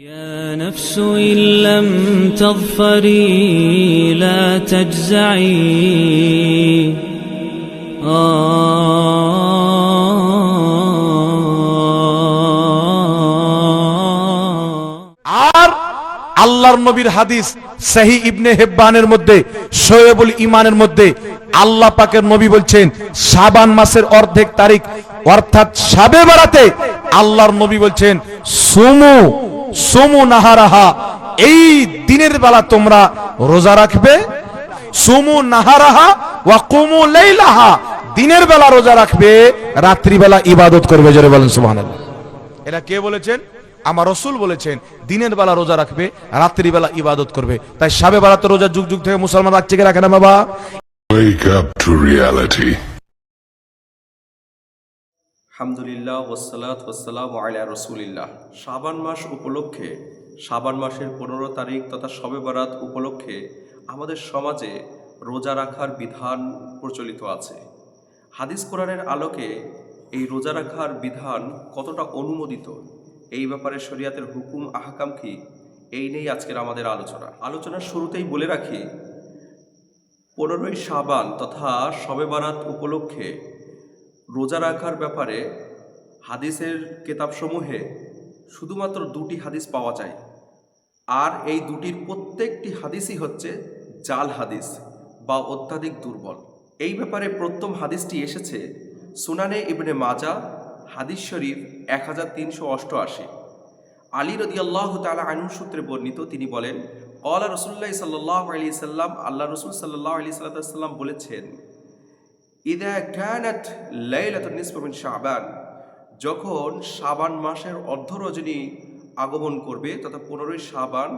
يا نفس إن لم تظفري لا تجزعي আর আল্লাহর নবীর হাদিস সহিহ ইবনে হিব্বানের মধ্যে শোয়েবুল ঈমানের মধ্যে আল্লাহ পাকের নবী বলছেন শাবান মাসের অর্ধেক তারিখ অর্থাৎ শাবে বারাতে আল্লাহর নবী বলছেন সুমু নাহারাহা, এই দিনের বেলা তোমরা রোজা রাখবে। সুমু নাহারাহা ওয়া কুমু লাইলাহা, দিনের বেলা রোজা রাখবে, রাত্রি বেলা ইবাদত করবে। জোরে বলেন সুবহানাল্লাহ। এটা কে বলেছেন? আমার রাসূল বলেছেন দিনের বেলা রোজা রাখবে, রাত্রি বেলা ইবাদত করবে। তাই শাবে বারাতে রোজা যুগ যুগ থেকে মুসলমান রাখছে কি রাখে না বাবা? Wake up to reality. আলহামদুলিল্লাহ ওয়াসসালাতু ওয়াসসালামু আলা রাসূলিল্লাহ। শাবান মাস উপলক্ষে, শাবান মাসের 15 তারিখ তথা শবে বরাত উপলক্ষে আমাদের সমাজে রোজা রাখার বিধান প্রচলিত আছে। হাদিস কোরআনের আলোকে এই রোজা রাখার বিধান কতটা অনুমোদিত, এই ব্যাপারে শরীয়তের হুকুম আহকাম কি, এই নিয়েই আজকের আমাদের আলোচনার শুরুতেই বলে রাখি 15ই শাবান তথা শবে বরাত উপলক্ষে রোজা রাখার ব্যাপারে হাদিসের কিতাবসমূহে শুধুমাত্র 2টি হাদিস পাওয়া যায়, আর এই দুটির প্রত্যেকটি হাদিসই হচ্ছে জাল হাদিস বা অত্যাধিক দুর্বল। এই ব্যাপারে প্রথম হাদিসটি এসেছে সুনানে ইবনে মাজা, হাদিস শরীফ 1388। আলী রাদিয়াল্লাহু তাআলা আনহু সূত্রে বর্ণিত, তিনি বলেন ক্বালা রাসূলুল্লাহ সাল্লাল্লাহু আলাইহি সাল্লাম, আল্লাহ রাসূল সাল্লাল্লাহু আলাইহি সাল্লাম বলেছেন, ইদা কানাত লাইলাতুন নিসফ মিন শাবান, যখন শাবান মাসের অর্ধ রজনী আগমন করবে তথা 15ই শাবান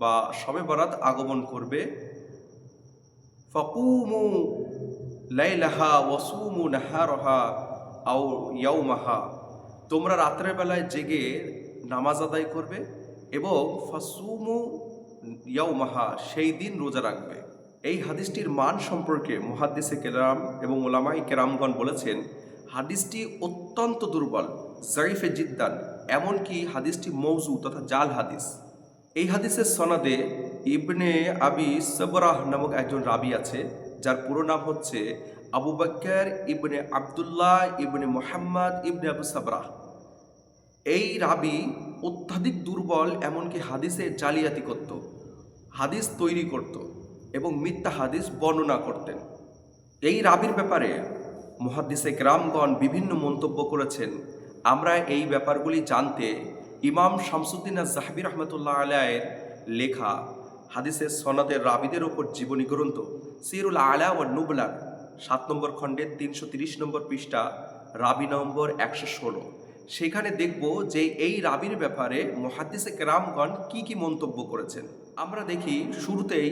বা শবে বরাত আগমন করবে, ফাকুমু লাইলাহা ওয়াসুমু নাহারাহা আও ইয়াউমাহা, তোমরা রাতের বেলায় জেগে নামাজ আদায় করবে এবং ফাসুমু ইয়াউমাহা, সেই দিন রোজা রাখবে। এই হাদিসটির মান সম্পর্কে মুহাদ্দিসে কেরাম এবং উলামায়ে কেরামগণ বলেছেন হাদিসটি অত্যন্ত দুর্বল, জাইফে জিদ্দান, এমনকি হাদিসটি মৌজু তথা জাল হাদিস। এই হাদিসের সনদে ইবনে আবি সাবরাহ নামক একজন রাবি আছে, যার পুরো নাম হচ্ছে আবু বকর ইবনে আবদুল্লাহ ইবনে মুহাম্মদ ইবনে আবু সাবরাহ। এই রাবি অত্যাধিক দুর্বল, এমনকি হাদিসে জালিয়াতি করত, হাদিস তৈরি করত এবং মিথ্যা হাদিস বর্ণনা করতেন। এই রাবির ব্যাপারে মুহাদ্দিসে কেরামগণ বিভিন্ন মন্তব্য করেছেন। আমরা এই ব্যাপারগুলি জানতে ইমাম শামসুদ্দিন আয-যাহাবী রাহমাতুল্লাহ আলাইহির লেখা হাদিসের সনদের রাবিদের ওপর জীবনী গ্রন্থ সিরুল আলা ওয়ান নুবলা 7 নম্বর খণ্ডের 330 নম্বর পৃষ্ঠা, রাবি নম্বর 116, সেখানে দেখব যে এই রাবির ব্যাপারে মুহাদ্দিসে কেরামগণ কি মন্তব্য করেছেন। আমরা দেখি শুরুতেই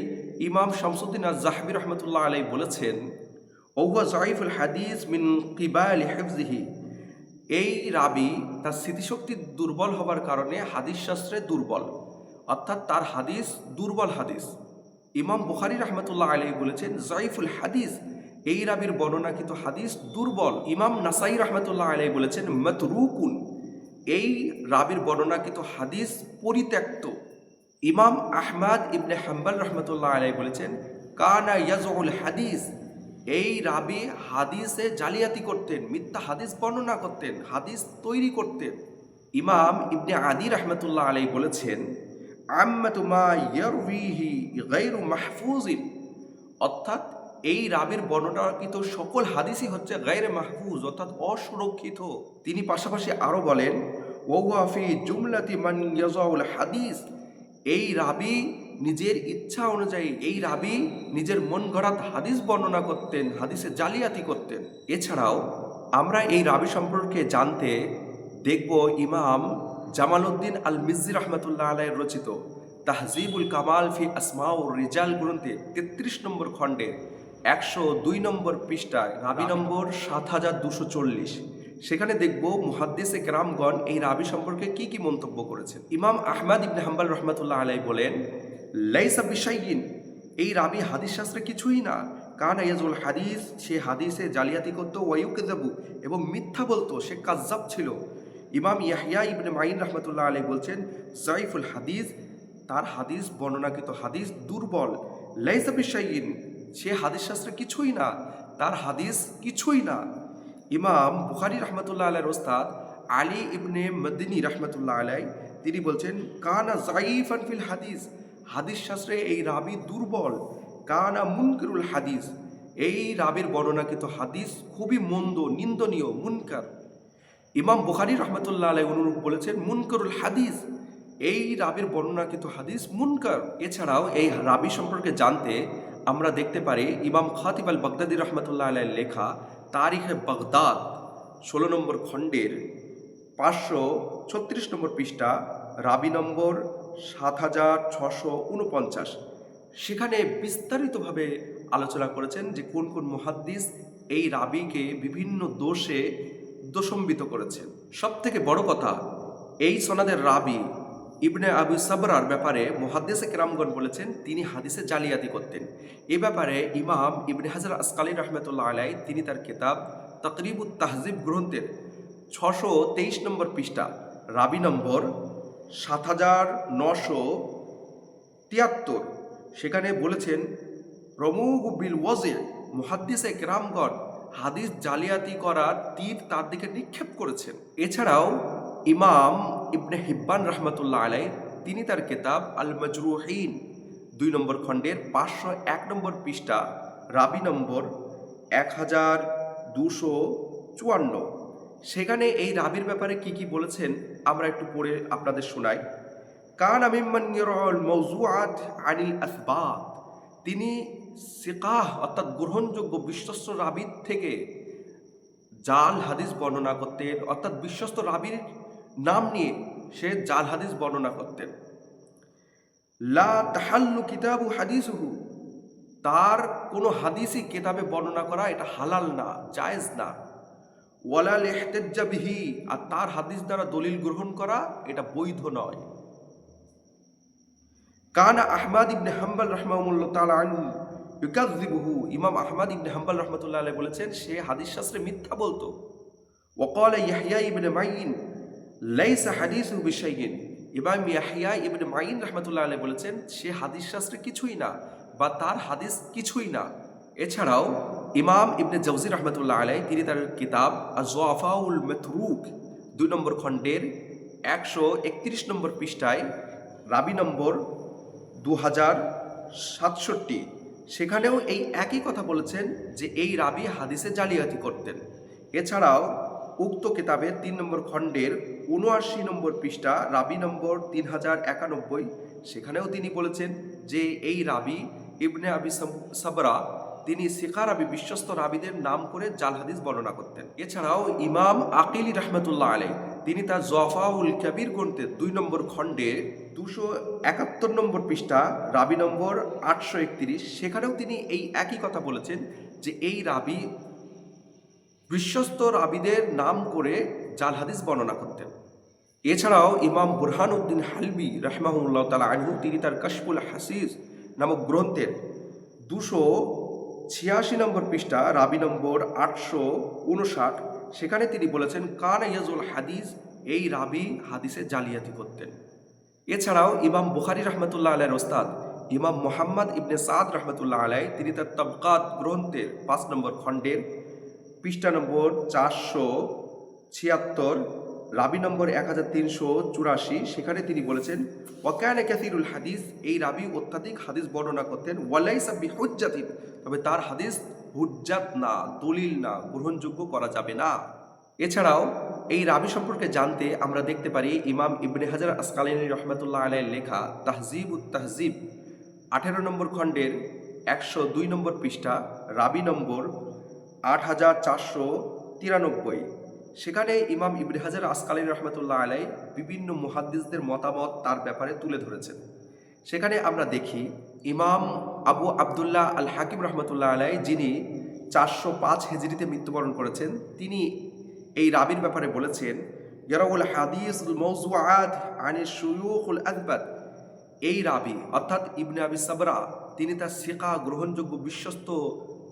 ইমাম শামসুদ্দিন আয-যাহাবী রাহমাতুল্লাহ আলাইহি বলেছেন, ওয়া যায়িফুল হাদিস মিন কিবালি হিফজিহি, এই রাবি তার স্মৃতিশক্তি দুর্বল হবার কারণে হাদিস শাস্ত্রে দুর্বল, অর্থাৎ তার হাদিস দুর্বল হাদিস। ইমাম বুখারী রাহমাতুল্লাহ আলাইহি বলেছেন যায়িফুল হাদিস, এই রাবির বর্ণনাকৃত হাদিস দুর্বল। ইমাম নাসাই রাহমাতুল্লাহ আলাইহি বলেছেন মাতরুকুন, এই রাবির বর্ণনাকৃত হাদিস পরিত্যক্ত। ইমাম আহমদ ইবনে হাম্বল রাহমাতুল্লাহ আলাইহি বলেছেন কানা ইয়াজউল হাদিস, এই রাবি হাদিসে জালিয়াতি করতেন, মিথ্যা হাদিস বর্ণনা করতেন, হাদিস তৈরি করতেন। ইমাম ইবনে আদি রাহমাতুল্লাহ আলাইহি বলেছেন আম্মাতু মা ইয়ারউইহি গায়রু মাহফুজিন, অর্থাৎ এই রাবির বর্ণনাকৃত সকল হাদিসই হচ্ছে গায়রে মাহফুজ, অর্থাৎ অসুরক্ষিত। তিনি পাশাপাশি আরও বলেন ওয়া ফি জুমলাতি মান ইয়াজাউল হাদিস, এই রাবি নিজের ইচ্ছা অনুযায়ী, এই রাবি নিজের মন গড়াত হাদিস বর্ণনা করতেন, হাদিসে জালিয়াতি করতেন। এছাড়াও আমরা এই রাবি সম্পর্কে জানতে দেখব ইমাম জামালউদ্দিন আল মিজ্জি রাহমাতুল্লাহ আলাইহির রচিত তাহজিবুল কামাল ফি আসমাউর রিজাল গ্রন্থে 33 নম্বর খণ্ডে 102 নম্বর পৃষ্ঠায় রাবি নম্বর 7240, সেখানে দেখব মুহাদ্দিসে কেরামগণ এই রাবি সম্পর্কে কি মন্তব্য করেছেন। ইমাম আহমদ ইবনে হাম্বল রাহমাতুল্লাহ আলাইহি বলেন লাইসা বিশাইইন, এই রাবি হাদিস শাস্ত্রে কিছুই না, কানা ইয়াজুল হাদিস, সে হাদিসে জালিয়াতি করত, ওয়ায়ুকযাবু, এবং মিথ্যা বলতো, সে কাজ্জাব ছিল। ইমাম ইয়াহইয়া ইবনে মাইন রহমতুল্লাহ আলাইহি বলছেন যায়ফুল হাদিস, তার হাদিস বর্ণনাকৃত হাদিস দুর্বল। লাইসা বিশাইইন, সে হাদিস শাস্ত্রে কিছুই না, তার হাদিস কিছুই না। ইমাম বুখারী রহমতুল্লাহ আলাইহির ওস্তাদ আলী ইবনে মদিনী রহমতুল্লাহ আলাইহি তিনি বলছেন কানা যায়িফান ফিল হাদিস, হাদিস শাস্ত্রে এই রাবি দুর্বল। কানা মুনকিরুল হাদিস, এই রাবির বর্ণনাকৃত হাদিস খুবই মন্দ, নিন্দনীয়, মুনকার। ইমাম বুখারী রহমতুল্লাহ আলাইহি অনুরূপ বলেছেন মুনকারুল হাদিস, এই রাবির বর্ণনাকৃত হাদিস মুনকার। এছাড়াও এই রাবি সম্পর্কে জানতে আমরা দেখতে পারি ইমাম খাতিব আল বাগদাদি রহমতুল্লাহ আলাইহির লেখা তারিখে বাগদাদ 16 নম্বর খণ্ডের 536 নম্বর পৃষ্ঠা, রাবি নম্বর 7649। সেখানে বিস্তারিতভাবে আলোচনা করেছেন যে কোন কোন মুহাদ্দিস এই রাবিকে বিভিন্ন দোষে দোষম্বিত করেছেন। সব থেকে বড় কথা, এই সনাদের রাবি ইবনে আবু সাবরার ব্যাপারে মুহাদ্দিসে কেরামগণ বলেছেন তিনি হাদিসে জালিয়াতি করতেন। এ ব্যাপারে ইমাম ইবনে হাজার আসকালী রহমতুল্লাহ আলাইহি তিনি তার কিতাব তাকরিবুত তাহজিব গ্রন্থের 623 নম্বর পৃষ্ঠা, রাবি নম্বর 7973, সেখানে বলেছেন রমুহু বিল ওয়াজি', মুহাদ্দিসে কেরামগণ হাদিস জালিয়াতি করার তীর তার দিকে নিক্ষেপ করেছেন। এছাড়াও ইমাম ইবনে হিব্বান রহমতুল্লাহ আলাইহি তিনি তার কিতাব আল মাজরুহিন 2 নম্বর খণ্ডের 501 নম্বর পৃষ্ঠা, রাবি নম্বর 1254, সেখানে এই রাবির ব্যাপারে কি কি বলেছেন আমরা একটু পড়ে আপনাদের শোনাই। কানা মিম্মান ইয়ারউল মাওযুআত আনিল আসবাত, তিনি সিকাহ অর্থাৎ গ্রহণযোগ্য বিশ্বস্ত রাবির থেকে জাল হাদিস বর্ণনা করতেন, অর্থাৎ বিশ্বস্ত রাবির নাম নিয়ে সে জাল হাদিস বর্ণনা করতেন। লা তাহাল্লু কিতাবু হাদিসুহু, তার কোনো হাদিসই কিতাবে বর্ণনা করা এটা হালাল না, জায়েজ না। ওয়ালা লিহতাজ্জা বিহি, আর তার হাদিস দ্বারা দলিল গ্রহণ করা এটা বৈধ নয়। কানা আহমদ ইবনে হাম্বল রাহমাহুল্লাহ তাআলা আনহু ইউকাযযিবুহু, ইমাম আহমদ ইবনে হাম্বল রাহমাতুল্লাহ আলাইহি বলেছেন সে হাদিস শাস্ত্রে মিথ্যা বলতো। ওয়াকালা ইয়াহইয়া ইবনে মাইন লাইসা হাদিসুহু বিশাইইন, ইমাম ইয়াহইয়া ইবনে মাইন রাহমাতুল্লাহ আলাইহি বলেছেন সে হাদিস শাস্ত্রে কিছুই না বা তার হাদিস কিছুই না। এছাড়াও ইমাম ইবনে জাওজি রহমতুল্লাহ আলাইহি তিনি তার কিতাব আয-যুআফাউল মাতরুক 2 নম্বর খণ্ডের 131 নম্বর পৃষ্ঠায়, রাবি নম্বর 2067, সেখানেও এই একই কথা বলেছেন যে এই রাবি হাদিসে জালিয়াতি করতেন। এছাড়াও উক্ত কিতাবের 3 নম্বর খণ্ডের 79 নম্বর পৃষ্ঠা, রাবি নম্বর 3091, সেখানেও তিনি বলেছেন যে এই রাবি ইবনে আবি সাবরা তিনি সিকা রাবি বিশ্বস্ত রাবিদের নাম করে জাল হাদিস বর্ণনা করতেন। এছাড়াও ইমাম আকিলি রহমতুল্লাহ আলাইহি তিনি তার যুআফাউল কাবীর গ্রন্থের 2 নম্বর খণ্ডে 271 নম্বর পৃষ্ঠা, রাবি নম্বর 831, সেখানেও তিনি এই একই কথা বলেছেন যে এই রাবি বিশ্বস্ত রাবিদের নাম করে জাল হাদিস বর্ণনা করতেন। এছাড়াও ইমাম বুরহানুদ্দিন হালবি রাহমাহুল্লাহ তাআলা আনহু তিনি তার কাশফুল হাসিস নামক গ্রন্থের 286 নম্বর পৃষ্ঠা, রাবি নম্বর 859, সেখানে তিনি বলেছেন কানা ইয়াজুল হাদিস, এই রাবি হাদিসে জালিয়াতি করতেন। এছাড়াও ইমাম বুখারী রহমতুল্লাহ আলাইহির ওস্তাদ ইমাম মুহাম্মদ ইবনে সাদ রহমতুল্লাহ আলাইহি তিনি তার তাবকাত গ্রন্থের 5 নম্বর খণ্ডের পৃষ্ঠা নম্বর 476, রাবি নম্বর 1384, সেখানে তিনি বলেছেন ওয়াকানা কাসীরুল হাদিস, এই রাবি অত্যাধিক হাদিস বর্ণনা করতেন। ওয়ালাইসা বিহুজ্জাতিন, তবে তার হাদিস হুজ্জাত না, দলিল না, গ্রহণযোগ্য করা যাবে না। এছাড়াও এই রাবি সম্পর্কে জানতে আমরা দেখতে পারি ইমাম ইবনে হাজার আসকালানী রহমতুল্লাহ আলাইহির লেখা তাহজিবুত তাহজিব 18 নম্বর খণ্ডের 102 নম্বর পৃষ্ঠা, রাবি নম্বর 8493, সেখানে ইমাম ইবনে হাজার আসকালানী রহমতুল্লাহ আলাইহি বিভিন্ন মুহাদ্দিসদের মতামত তার ব্যাপারে তুলে ধরেছেন। সেখানে আমরা দেখি ইমাম আবু আবদুল্লাহ আল হাকিম রহমতুল্লাহ আলাইহি যিনি 405 হিজরিতে মৃত্যুবরণ করেছেন, তিনি এই রাবির ব্যাপারে বলেছেন ইয়ারাউল হাদিসুল মাওযুআত আনিশ শুয়ুখুল আযবাত, এই রাবি অর্থাৎ ইবনে আবি সাবরা তিনি তার সিকা গ্রহণযোগ্য বিশ্বস্ত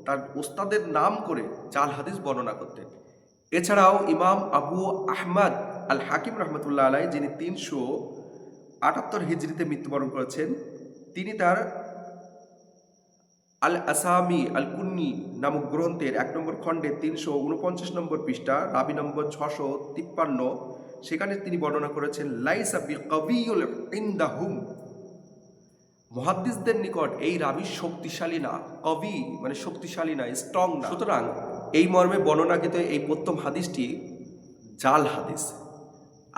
তার ওস্তাদের নাম করে জাল হাদিস বর্ণনা করতেন। এছাড়াও ইমাম আবু আহমদ আল হাকিম রহমতুল্লাহ আলাই, যিনি 378 হিজরিতে মৃত্যুবরণ করেছেন, তিনি তার আল আসামি আল কুন্নি নামক গ্রন্থের 1 নম্বর খণ্ডে 349 নম্বর পৃষ্ঠা, রাবি নম্বর 653, সেখানে তিনি বর্ণনা করেছেন লাইসা বিকাবিয়ুল ইনদাহুম, মুহাদ্দিসদের নিকট এই রাবি শক্তিশালী না। কবি মানে শক্তিশালী না, স্ট্রং না। সুতরাং এই মর্মে বর্ণনাকৃত এই প্রথম হাদিসটি জাল হাদিস,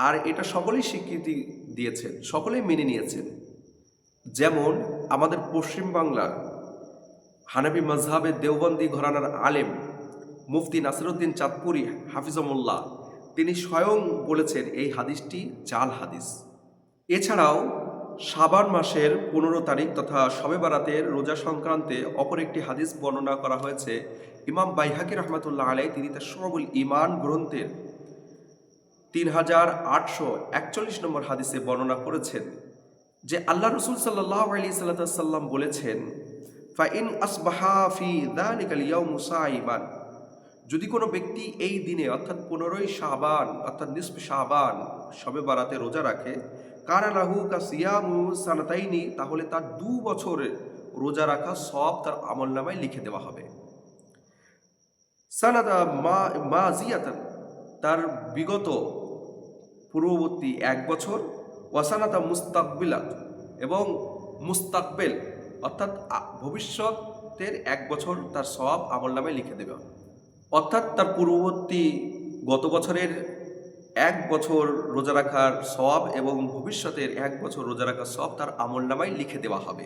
আর এটা সকলেই স্বীকৃতি দিয়েছেন, সকলেই মেনে নিয়েছেন। যেমন আমাদের পশ্চিম বাংলার হানাফি মাজহাবের দেওবন্দি ঘরানার আলেম মুফতি নাসিরউদ্দিন চাঁদপুরি হাফিজহুল্লাহ, তিনি স্বয়ং বলেছেন এই হাদিসটি জাল হাদিস। এছাড়াও শাবান মাসের 15 তারিখ তথা শবে বারাতের রোজা সংক্রান্তে অপর একটি হাদিস বর্ণনা করা হয়েছে। ইমাম বাইহাকি রহমতুল্লাহ আলাই, তিনি তার শুআবুল ঈমান গ্রন্থের 3841 নম্বর হাদিসে বর্ণনা করেছেন যে আল্লাহ রসুল সাল্লাল্লাহু আলাইহি সাল্লাম বলেছেন, ফাইন আসবাহা ফি যালিকাল ইয়াউম সাইমান, যদি কোনো ব্যক্তি এই দিনে অর্থাৎ 15ই শাবান অর্থাৎ নিসফ শাবান শবে বারাতে রোজা রাখে, কানা লাহু কাসিয়ামু সানাতাইনি, তাহলে তার 2 বছরের রোজা রাখা সওয়াব তার আমলনামায় লিখে দেওয়া হবে। সানাতা মাজিয়াতান, তার বিগত পূর্ববর্তী 1 বছর, ওয়াসানাতা মুস্তাকবিলাত, এবং মুস্তাকবেল অর্থাৎ ভবিষ্যতের 1 বছর তার সওয়াব আমলনামায় লিখে দেবে। অর্থাৎ তার পূর্ববর্তী গত বছরের 1 বছর রোজা রাখার সওয়াব এবং ভবিষ্যতের 1 বছর রোজা রাখার সওয়াব তার আমলনামায় লিখে দেওয়া হবে।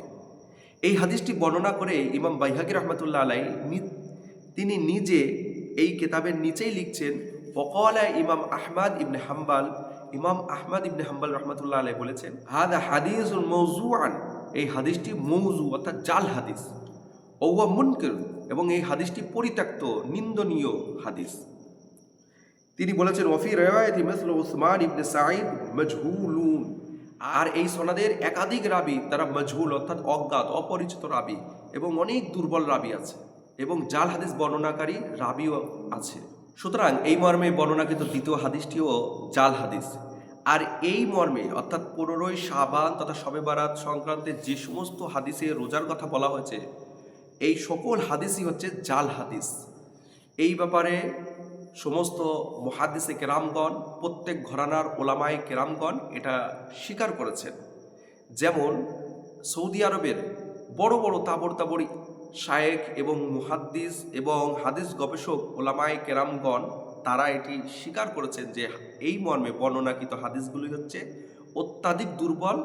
এই হাদিসটি বর্ণনা করে ইমাম বাইহাকি রহমতুল্লাহ আলাই তিনি নিজে এই কিতাবের নিচেই লিখছেন, ওয়াকালা ইমাম আহমদ ইবনে হাম্বল, ইমাম আহমদ ইবনে হাম্বল রহমতুল্লাহ আলাই বলেছেন, হাদা হাদিসুন মাওজুআন, এই হাদিসটি মৌজু অর্থাৎ জাল হাদিস, ওয়া মুনকির, এবং এই হাদিসটি পরিত্যক্ত নিন্দনীয় হাদিস। তিনি বলেছেন ওয়াফি রিওয়ায়াতি মিসলু উসমান ইবনে সাঈদ মাজহুলুন, আর এই সনদের একাধিক রাবি তারা মাজহুল অর্থাৎ অজ্ঞাত অপরিচিত রাবি এবং অনেক দুর্বল রাবি আছে এবং জাল হাদিস বর্ণনাকারী রাবিও আছে। সুতরাং এই মর্মে বর্ণনাকৃত দ্বিতীয় হাদিসটিও জাল হাদিস। আর এই মর্মে অর্থাৎ 15ই শাবান তথা শবে বারাত সংক্রান্তে যে সমস্ত হাদিসে রোজার কথা বলা হয়েছে, এই সকল হাদিসই হচ্ছে জাল হাদিস। এই ব্যাপারে সমস্ত মুহাদ্দিসে কেরামগণ, প্রত্যেক ঘরানার ওলামায়ে কেরামগণ এটা স্বীকার করেছেন। যেমন সৌদি আরবের বড় বড় তাবড় শায়েখ এবং মুহাদ্দিস এবং হাদিস গবেষক ওলামায়ে কেরামগণ তারা এটি স্বীকার করেছেন যে এই মর্মে বর্ণনাকৃত হাদিসগুলি হচ্ছে অত্যাধিক দুর্বল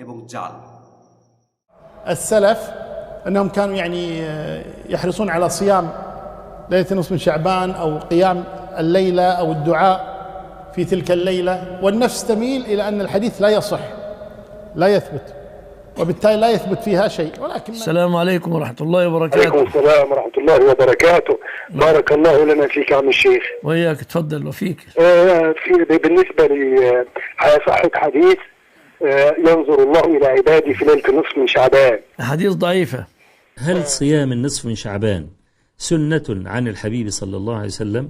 এবং জাল। السلف أنهم كانوا يعني يحرصون على صيام ليلة نصف من شعبان أو قيام الليلة أو الدعاء في تلك الليلة، والنفس تميل إلى أن الحديث لا يصح لا يثبت، وبالتالي لا يثبت فيها شيء. ولكن السلام عليكم ورحمة الله وبركاته. عليكم السلام ورحمة الله وبركاته. بارك الله لنا فيك عم الشيخ. وإياك، تفضل وفيك. بالنسبة لصحة حديث ينظر الله إلى عباده في ليلة النصف من شعبان، حديث ضعيفة. هل صيام النصف من شعبان سنة عن الحبيب صلى الله عليه وسلم؟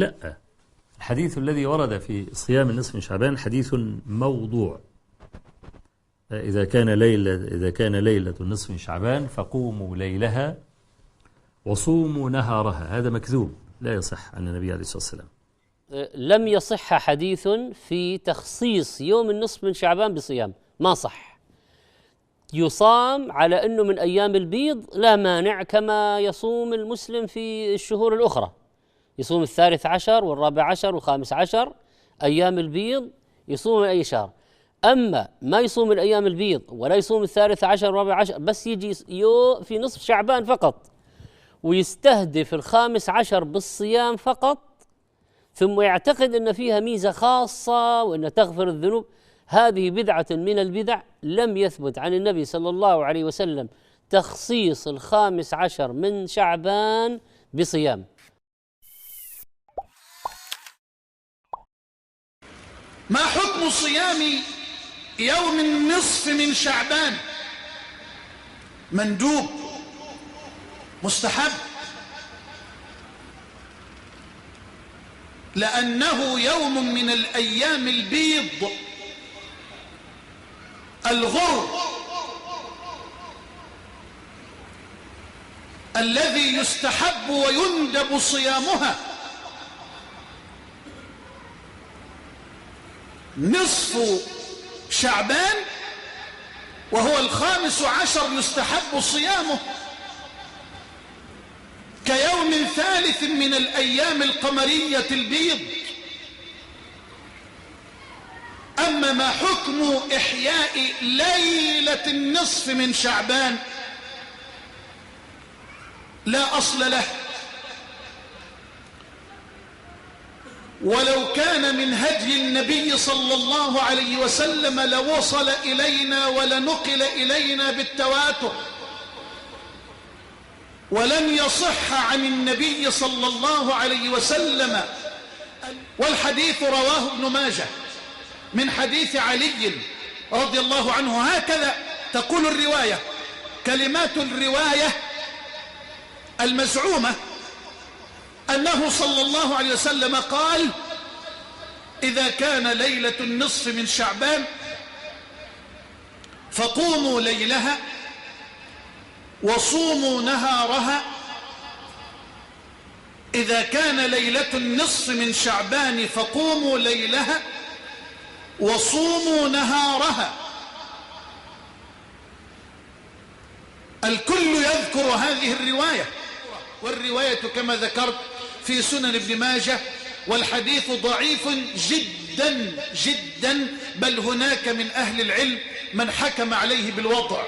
لا، الحديث الذي ورد في صيام النصف من شعبان حديث موضوع. إذا كان ليلة النصف من شعبان فقوموا ليلها وصوموا نهارها، هذا مكذوب لا يصح عن النبي عليه الصلاة والسلام. لم يصح حديث في تخصيص يوم النصف من شعبان بصيام، ما صح. يصام على أنه من أيام البيض لا مانع، كما يصوم المسلم في الشهور الأخرى، يصوم 13 و14 و15 أيام البيض، يصوم من أي شهر. أما ما يصوم من أيام البيض ولا يصوم 13 و14، بس يجي في نصف شعبان فقط ويستهدف 15 بالصيام فقط، ثم يعتقد أن فيها ميزة خاصة وأن تغفر الذنوب، هذه بدعة من البدع. لم يثبت عن النبي صلى الله عليه وسلم تخصيص 15 من شعبان بصيام. ما حكم صيام يوم النصف من شعبان؟ مندوب، مستحب؟ لأنه يوم من الأيام البيض الغر الذي يستحب ويندب صيامها. نصف شعبان وهو 15 يستحب صيامه كيوم ثالث من الأيام القمرية البيض. أما ما حكم إحياء ليلة النصف من شعبان لا أصل له، ولو كان من هدي النبي صلى الله عليه وسلم لوصل إلينا ولنقل إلينا بالتواتر، ولم يصح عن النبي صلى الله عليه وسلم. والحديث رواه ابن ماجه من حديث علي رضي الله عنه، هكذا تقول الرواية. كلمات الرواية المزعومة أنه صلى الله عليه وسلم قال: إذا كان ليلة النصف من شعبان فقوموا ليلها وصوموا نهارها. إذا كان ليلة النصف من شعبان فقوموا ليلها وصوموا نهارها. الكل يذكر هذه الرواية، والرواية كما ذكرت في سنن ابن ماجه، والحديث ضعيف جدا جدا، بل هناك من أهل العلم من حكم عليه بالوضع.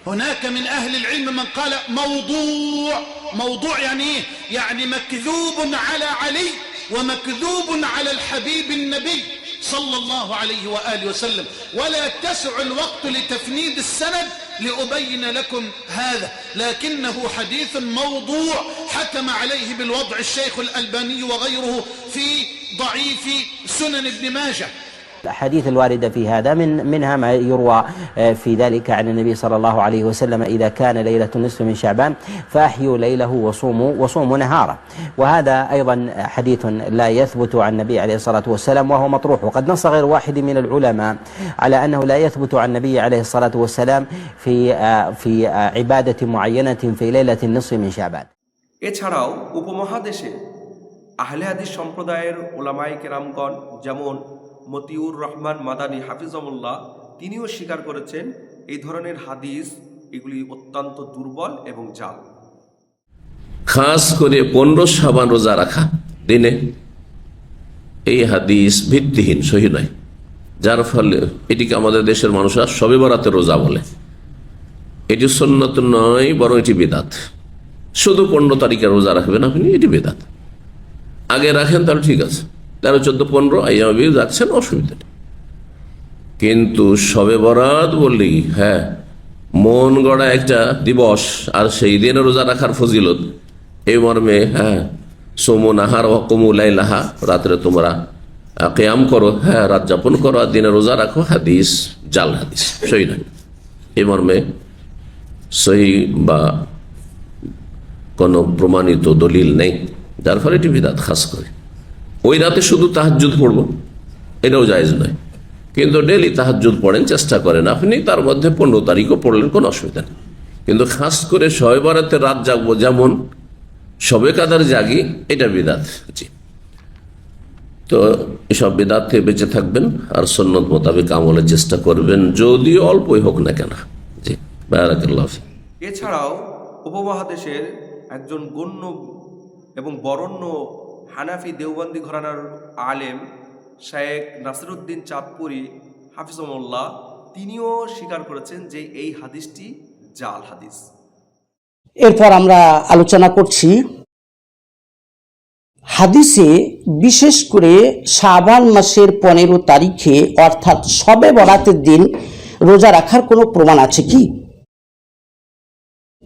هناك من أهل العلم من قال موضوع. موضوع يعني إيه؟ يعني مكذوب على علي ومكذوب على الحبيب النبي صلى الله عليه وآله وسلم. ولا يتسع الوقت لتفنيد السند لأبين لكم هذا، لكنه حديث موضوع حكم عليه بالوضع الشيخ الألباني وغيره في ضعيف سنن ابن ماجه. الأحاديث الواردة في هذا منها ما يروى في ذلك عن النبي صلى الله عليه وسلم: إذا كان ليلة النصف من شعبان فأحيوا ليله وصوموا نهاره. وهذا أيضا حديث لا يثبت عن النبي عليه الصلاة والسلام وهو مطروح. وقد نص غير واحد من العلماء على أنه لا يثبت عن النبي عليه الصلاة والسلام في عبادة معينة في ليلة النصف من شعبان. এছাড়াও উপমহাদেশে আহলে হাদিস সম্প্রদায়ের উলামায়ে কেরামগণ যেমন মতিউর রহমান মাদানী হাফিজাহুল্লাহ তিনিও স্বীকার করেছেন এই ধরনের হাদিস এগুলি অত্যন্ত দুর্বল এবং জাল। খাস করে 15 শাবান রোজা রাখা দিনে এই হাদিস ভিত্তিহীন, সহি নয়, যার ফলে এটিকে আমাদের দেশের মানুষরা শবে বরাতের রোজা বলে। এটি সুন্নত নয়, বরং এটি বিদআত। শুধু 15 তারিখে রোজা রাখবেন আপনি, এটি বিদআত। আগে রাখেন তাহলে ঠিক আছে, 13, 14, 15 আইয়ামে যাচ্ছেন, অসুবিধা নেই। কিন্তু শবে বরাত বললেই হ্যাঁ মন গড়া একটা দিবস, আর সেই দিনে রোজা রাখার ফজিলত এই মর্মে, হ্যাঁ সোমো নাহার ওয়াকুমু লাইলাহা, রাত্রে তোমরা কিয়াম করো, হ্যাঁ রাত যাপন করো, আর দিনে রোজা রাখো, হাদিস জাল হাদিস, সহি নয়। এই মর্মে সহি বা কোনো প্রমাণিত দলিল নেই, যার ফলে এটি বিদআত। খাস করে ওই রাতে শুধু তাহাজ্জুদ পড়বো, এটাও জায়েজ নয়। কিন্তু ডেলি তাহাজ্জুদ পড়েন, চেষ্টা করেন আপনি, তার মধ্যে 15 তারিখও পড়লেন, কোনো অসুবিধা নেই। কিন্তু খাস করে শবে বরাতের রাত জাগবো, যেমন শবে কাদার জাগি, এটা বিদআত। জি, তো এসব বিদআত থেকে বেঁচে থাকবেন আর সুন্নত মোতাবেক আমলের চেষ্টা করবেন, যদিও অল্পই হোক না কেন। জি, বারাকাল্লাহু ফিক। এছাড়াও উপমহাদেশের একজন গণ্য এবং বরেণ্য হানাফি দেওবন্দি ঘরানার আলেম শেখ নাসিরউদ্দিন চাঁদপুরি হাফিজাহুল্লাহ তিনিও স্বীকার করেছেন যে এই হাদিসটি জাল হাদিস। এরপর আমরা আলোচনা করছি হাদিসে, বিশেষ করে শাবান মাসের 15 তারিখে অর্থাৎ শবে বরাতের দিন রোজা রাখার কোনো প্রমাণ আছে কি?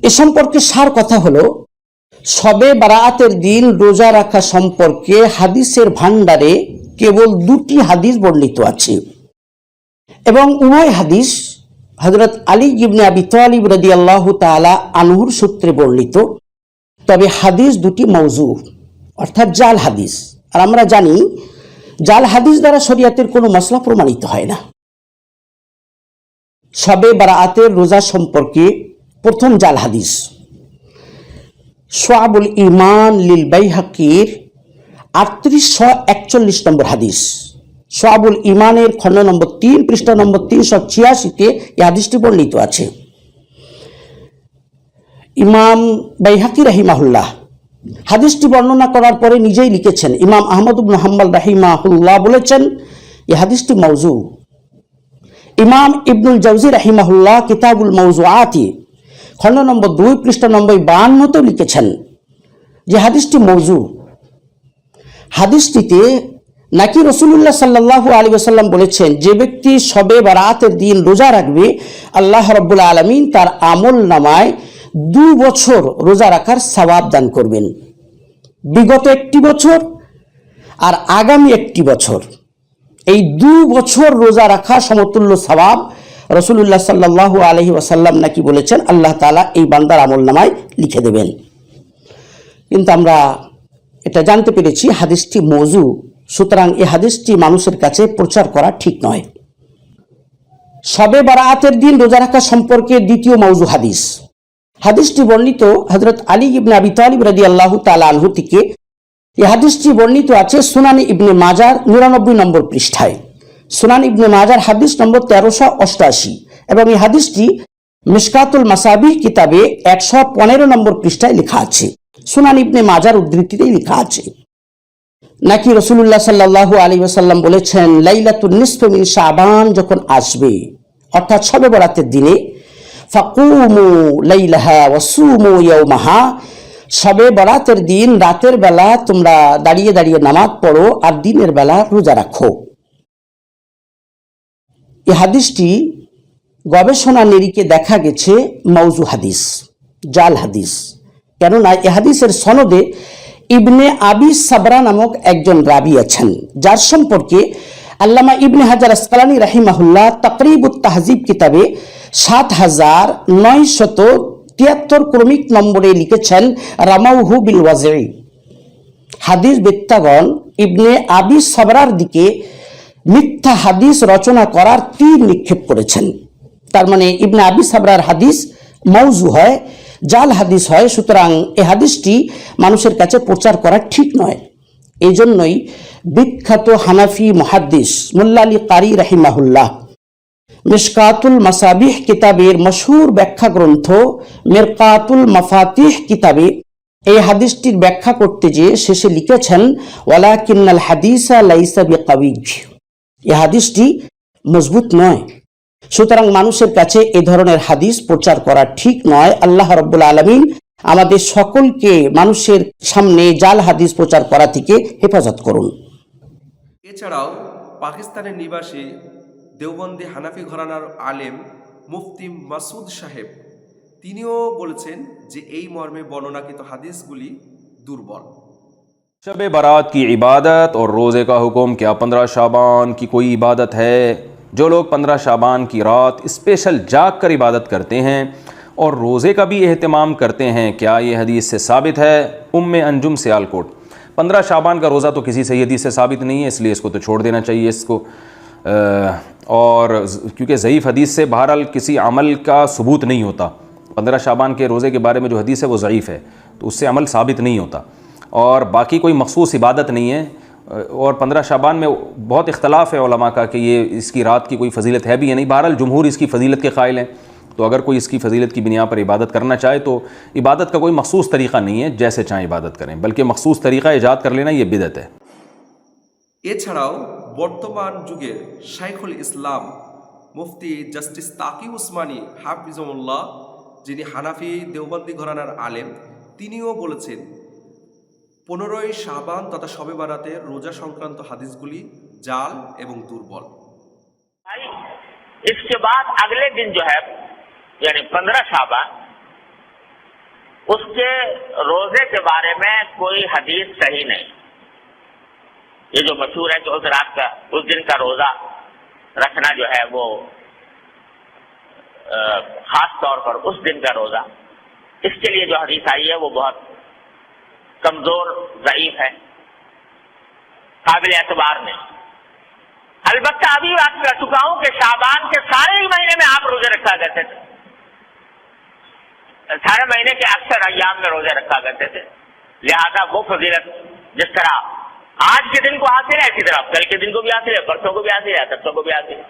এ সম্পর্কে সার কথা হলো, শবে বরাতের দিন রোজা রাখা সম্পর্কে হাদিসের ভান্ডারে কেবল 2টি হাদিস বর্ণিত আছে, এবং উভয় হাদিস হযরত আলী ইবনে আবি তালিব রাদিয়াল্লাহু তাআলা আনহুর সূত্রে বর্ণিত। তবে হাদিস 2টি মাউযু, অর্থাৎ জাল হাদিস। আর আমরা জানি জাল হাদিস দ্বারা শরিয়াতের কোনো মাসলা প্রমাণিত হয় না। শবে বারাআতের রোজা সম্পর্কে প্রথম জাল হাদিস শুআবুল ঈমান লিল বাইহাকির 3841 নম্বর হাদিস। শুআবুল ঈমানের খণ্ড নম্বর 3 পৃষ্ঠা নম্বর 386-তে এই হাদিসটি বর্ণিত আছে। ইমাম বাইহাকি রাহিমাহুল্লাহ হাদিসটি বর্ণনা করার পরে নিজেই লিখেছেন, ইমাম আহমদ ইবনে হাম্বল রাহিমাহুল্লাহ বলেছেন এই হাদিসটি মাউজু। ইমাম ইবনুল জাওজি রাহিমাহুল্লাহ কিতাবুল মাউজুআতি খণ্ড নম্বর 2 পৃষ্ঠা নম্বর 52-তে লিখেছেন যে হাদিসটি মাউজু। হাদিসটিতে নাকি রাসূলুল্লাহ সাল্লাল্লাহু আলাইহি ওয়াসাল্লাম বলেছেন, যে ব্যক্তি শবে বারাতের দিন রোজা রাখবে আল্লাহ রাব্বুল আলামিন তার আমল নামায় 2 বছর রোজা রাখার সওয়াব দান করবেন। বিগত 1 বছর আর আগামী 1 বছর, এই 2 বছর রোজা রাখা সমতুল্য সওয়াব রাসূলুল্লাহ সাল্লাল্লাহু আলাইহি ওয়াসাল্লাম নাকি বলেছেন আল্লাহ তাআলা এই বান্দার আমল নামায় লিখে দেবেন। কিন্তু আমরা এটা জানতে পেরেছি হাদিসটি মওযু, সুতরাং এই হাদিসটি মানুষের কাছে প্রচার করা ঠিক নয়। শবে বারাতের দিন রোজা রাখা সম্পর্কে দ্বিতীয় মওযু হাদিস। হাদিসটি বর্ণিত হযরত আলী ইবনে আবি তালিব রাদিয়াল্লাহু তাআলা আনহু থেকে। এই হাদিসটি বর্ণিত আছে সুনান ইবনে মাজার 99 নম্বর পৃষ্ঠায়, সুনান ইবনে মাজার হাদিস নম্বর 1388, এবং এই হাদিসটি মিশকাতুল মাসাবিহ কিতাবে 115 নম্বর পৃষ্ঠায় লেখা আছে। সুনান ইবনে মাজার উদ্ধৃতিতেই লেখা আছে নাকি রাসূলুল্লাহ সাল্লাল্লাহু আলাইহি ওয়াসাল্লাম বলেছেন, লাইলাতুন নিসফি মিন শাবান যখন আসবে, অর্থাৎ শবে বরাতের দিনে, ফাকুমু লাইলাহা ওয়াসুমু ইয়াওমাহা, শবে বরাতের দিন রাতের বেলা তোমরা দাঁড়িয়ে দাঁড়িয়ে নামাজ পড়ো আর দিনের বেলা রোজা রাখো। এই হাদিসটি গবেষণা নিরীক্ষে দেখা গেছে মাউজু হাদিস, জাল হাদিস। কেননা এই হাদিসের সনদে ইবনে আবি সাবরা নামক একজন রাবি আছেন, যার সম্পর্কে আল্লামা ইবনে হাজার আসকালানী রাহিমাহুল্লাহ তাকরিবুত তাহজিব কিতাবে 7973 ক্রমিক নম্বরে লিখেছেন, রামাউহু বিল ওয়াজঈ। হাদিস বিত্তাগণ ইবনে আবি সাবরার দিকে মিথ্যা হাদিস রচনা করার তীর নিক্ষেপ করেছেন। তার মানে ইবনে আবি সাবরার হাদিস মাউজু হয়, জাল হাদিস হয়। সুতরাং এই হাদিসটি মানুষের কাছে প্রচার করা ঠিক নয়। এই জন্যই বিখ্যাত হানাফি মুহাদ্দিস মোল্লা আলী কারি রাহিমাহুল্লাহ মিশকাতুল মাসাবিহ কিতাবের মশহুর ব্যাখ্যা গ্রন্থ মিরকাতুল মাফাতিহ কিতাবে এই হাদিসটির ব্যাখ্যা করতে গিয়ে শেষে লিখেছেন, ওয়ালাকিন্নাল হাদিসা লাইসা বিকাওয়ি, এই হাদিসটি মজবুত নয়। সুতরাং মানুষের কাছে এই ধরনের হাদিস প্রচার করা ঠিক নয়। আল্লাহ রাব্বুল আলামিন আমাদের সকলকে মানুষের সামনে জাল হাদিস প্রচার করা থেকে হেফাজত করুন। এছাড়াও পাকিস্তানের নিবাসী দেওবন্দি হানাফি ঘরানার আলেম মুফতি মাসুদ সাহেব তিনিও বলেছেন যে এই মর্মে বর্ণনাকৃত হাদিসগুলি দুর্বল। शब बारात की इबादत और रोज़े का हुक्म, क्या 15 शाबान की कोई इबादत है? जो लोग 15 शाबान की रात स्पेशल जाग कर इबादत करते हैं और रोज़े का भी एहतमाम करते हैं, क्या ये हदीस से साबित है? उम्मे अंजुम सियालकोट। 15 शाबान का रोज़ा तो किसी सही हदीस से साबित नहीं है, इसलिए इसको तो छोड़ देना चाहिए इसको। और क्योंकि ज़ईफ़ हदीस से बहरहाल किसी अमल का सबूत नहीं होता। 15 शाबान के रोज़े के बारे में जो हदीस है वो ज़ईफ़ है, तो उससे अमल साबित नहीं होता। और बाकी कोई मखसूस इबादत नहीं है। और 15 शाबान में बहुत इख्तलाफ है उलमा का कि ये इसकी रात की कोई फ़जीलत है भी या नहीं। बहरहाल जमहूर इसकी फ़जीलत के क़ाइल हैं, तो अगर कोई इसकी फ़जीलत की बिना पर इबादत करना चाहे तो इबादत का कोई मखसूस तरीक़ा नहीं है, जैसे चाहें इबादत करें, बल्कि मखसूस तरीक़ा ईजाद कर लेना ये बिदअत है। এছাড়াও বর্তমান যুগের শাইখুল ইসলাম মুফতি জাস্টিস তাকি উসমানী হাফিজুল্লাহ, যিনি হানাফি দেওবন্দি ঘরানার আলেম, তিনিও বলেছেন 15 শাবান তথা শবে বারাতের রোজা সংক্রান্ত হাদিসগুলি জাল এবং দুর্বল। इसके बाद अगले दिन जो है यानी 15 शाबान, उसके रोजे के बारे में कोई हदीस सही नहीं। ये जो मशहूर है कि उस रात का, उस दिन का रोजा रखना जो है वो खास तौर पर उस दिन का रोजा, इसके लिए जो हदीस आई है वो बहुत कमजोर ज़ईफ है, काबिल एतबार नहीं। अलबत्ता अभी बात कर चुका हूं कि शाबान के सारे ही महीने में आप रोजे रखा करते थे, सारे महीने के अक्सर अय्याम में रोजे रखा करते थे। लिहाजा वो फजीलत जिस तरह आज के दिन को हासिल है, इसी तरह कल के दिन को भी हासिल है, परसों को भी हासिल है, तरसों को भी हासिल है।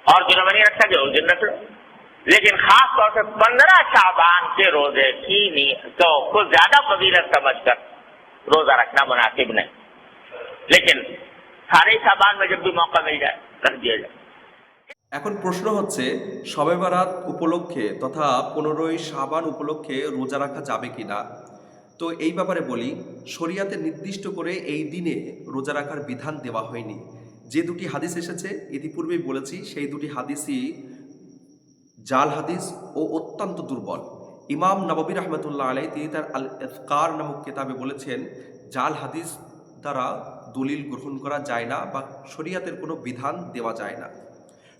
और दिनों में नहीं रख सके उस दिन रख लो, लेकिन खास तौर से 15 शाबान के रोजे की तो कुछ ज्यादा फजीलत समझकर रोजा रखना मुनासिब नहीं, लेकिन सारे शाबान में जब भी मौका मिल जाए रख दिया जाए। এখন প্রশ্ন হচ্ছে শবে বারাত উপলক্ষে তথা 15ই শাবান উপলক্ষে রোজা রাখা যাবে কিনা। তো এই ব্যাপারে বলি, শরিয়াতে নির্দিষ্ট করে এই দিনে রোজা রাখার বিধান দেওয়া হয়নি। যে দুটি হাদিস এসেছে ইতিপূর্বেই বলেছি, সেই দুটি হাদিসই জাল হাদিস ও অত্যন্ত দুর্বল। ইমাম নববী রহমতুল্লাহ আলাই তিনি তার আল ইফকার নামক কিতাবে বলেছেন জাল হাদিস দ্বারা দলিল গ্রহণ করা যায় না বা শরিয়াতের কোনো বিধান দেওয়া যায় না।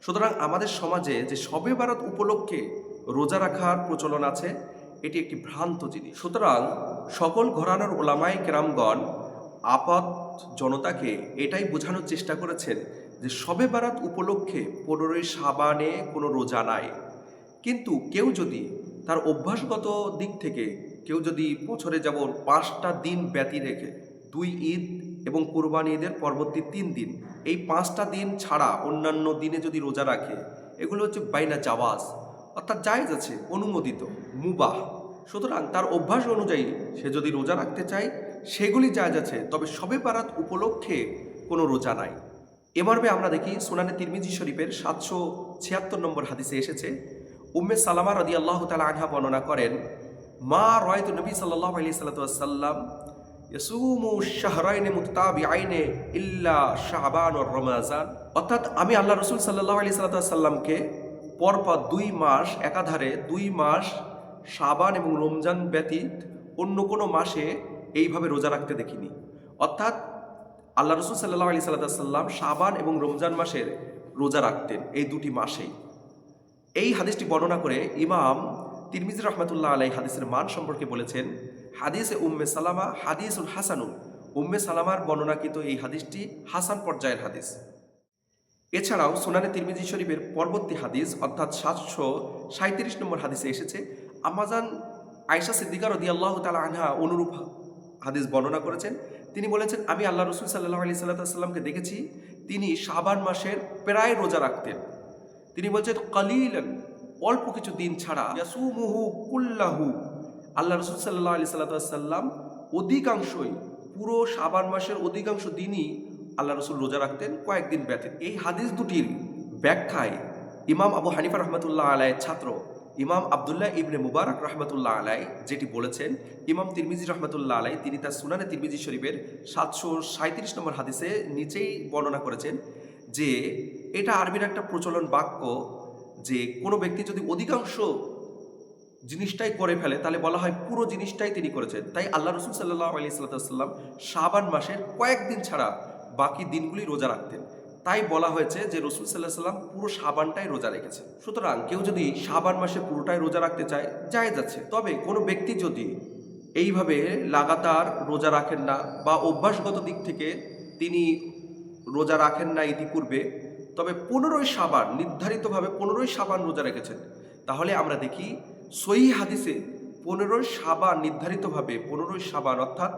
সুতরাং আমাদের সমাজে যে শবে বারাত উপলক্ষে রোজা রাখার প্রচলন আছে এটি একটি ভ্রান্ত জিনিস। সুতরাং সকল ঘরানার ওলামায়ে কেরামগণ আপাত জনতাকে এটাই বোঝানোর চেষ্টা করেছেন যে শবে বারাত উপলক্ষে 15ই শাবানে কোনো রোজা নাই। কিন্তু কেউ যদি তার অভ্যাসগত দিক থেকে কেউ যদি বছরে যেমন 5টা দিন ব্যতি রেখে 2 ঈদ এবং কুরবানি ঈদের পরবর্তী 3 দিন এই 5টা দিন ছাড়া অন্যান্য দিনে যদি রোজা রাখে, এগুলো হচ্ছে বাইনা জাওয়াজ, অর্থাৎ জায়েজ আছে, অনুমোদিত, মুবাহ। সুতরাং তার অভ্যাস অনুযায়ী সে যদি রোজা রাখতে চায় সেগুলি জায়েজ আছে, তবে শবে বারাত উপলক্ষে কোনো রোজা নাই। এ মর্মে আমরা দেখি সুনানে তিরমিজি শরীফের 776 নম্বর হাদিসে এসেছে, উম্মে সালামা রাদিয়াল্লাহু তাআলা আনহা বর্ণনা করেন, মা রায়তু নবী সাল্লাল্লাহু আলাইহি সাল্লাম ইয়াসুমু শাহরাইন মুতাতাবিআইন ইল্লা শাবান ওয়া রমাজান। অর্থাৎ আমি আল্লাহ রাসূল সাল্লাল্লাহু আলাইহি সাল্লামকে পরপর 2 মাস একাধারে 2 মাস শাবান এবং রমজান ব্যতীত অন্য কোনো মাসে এইভাবে রোজা রাখতে দেখিনি। অর্থাৎ আল্লাহ রাসূল সাল্লাল্লাহু আলাইহি সাল্লাম শাবান এবং রমজান মাসের রোজা রাখতেন এই দুটি মাসেই। এই হাদিসটি বর্ণনা করে ইমাম তিরমিজি রহমতুল্লাহ আলাই হাদিসের মান সম্পর্কে বলেছেন, হাদিসে উম্মে সালামা হাদিসুল হাসানুন। উম্মে সালামার বর্ণনাকৃত এই হাদিসটি হাসান পর্যায়ের হাদিস। এছাড়াও সুনানে তিরমিজি শরীফের পরবর্তী হাদিস অর্থাৎ 737 নম্বর হাদিসে এসেছে, আমাজান আয়েশা সিদ্দিকা রাদিয়াল্লাহু তাআলা আনহা অনুরূপ হাদিস বর্ণনা করেছেন। তিনি বলেছেন, আমি আল্লাহ রাসূল সাল্লাল্লাহু আলাইহি সাল্লামকে দেখেছি তিনি শাবান মাসের প্রায় রোজা রাখতেন। তিনি বলছেন কালিলান, অল্প কিছু দিন ছাড়া, ইয়াসুমুহু কুল্লাহু, আল্লাহ রাসূল সাল্লাল্লাহু আলাইহি সাল্লাম অধিকাংশই পুরো শাবান মাসের অধিকাংশ দিনই আল্লাহ রাসূল রোজা রাখতেন, কয়েকদিন ব্যতীত। এই হাদিস দুটির ব্যাখ্যায় ইমাম আবু হানিফা রহমতুল্লাহ আলাইয়ের ছাত্র ইমাম আবদুল্লাহ ইবনে মুবারক রহমতুল্লাহ আলাই যেটি বলেছেন, ইমাম তিরমিজি রহমতুল্লাহ আলাই তিনি তার সুনানে তিরমিজি শরীফের 737 নম্বর হাদিসে নিচেই বর্ণনা করেছেন যে এটা আরবির একটা প্রচলন বাক্য, যে কোনো ব্যক্তি যদি অধিকাংশ জিনিসটাই করে ফেলে তাহলে বলা হয় পুরো জিনিসটাই তিনি করেছেন। তাই আল্লাহ রাসূল সাল্লাল্লাহু আলাইহি সাল্লাম শাবান মাসের কয়েকদিন ছাড়া বাকি দিনগুলি রোজা রাখতেন। তাই বলা হয়েছে যে রাসূল সাল্লাল্লাহু আলাইহি সাল্লাম পুরো শাবানটাই রোজা রেখেছেন। সুতরাং কেউ যদি শাবান মাসে পুরোটাই রোজা রাখতে চায় জায়েজ আছে। তবে কোনো ব্যক্তি যদি এইভাবে লাগাতার রোজা রাখেন না বা অভ্যাসগত দিক থেকে তিনি রোজা রাখেন না ইতিপূর্বে, তবে 15ই শাবান নির্ধারিতভাবে 15ই শাবান রোজা রেখেছেন, তাহলে আমরা দেখি সহিহ হাদিসে 15ই শাবান নির্ধারিতভাবে 15ই শাবান অর্থাৎ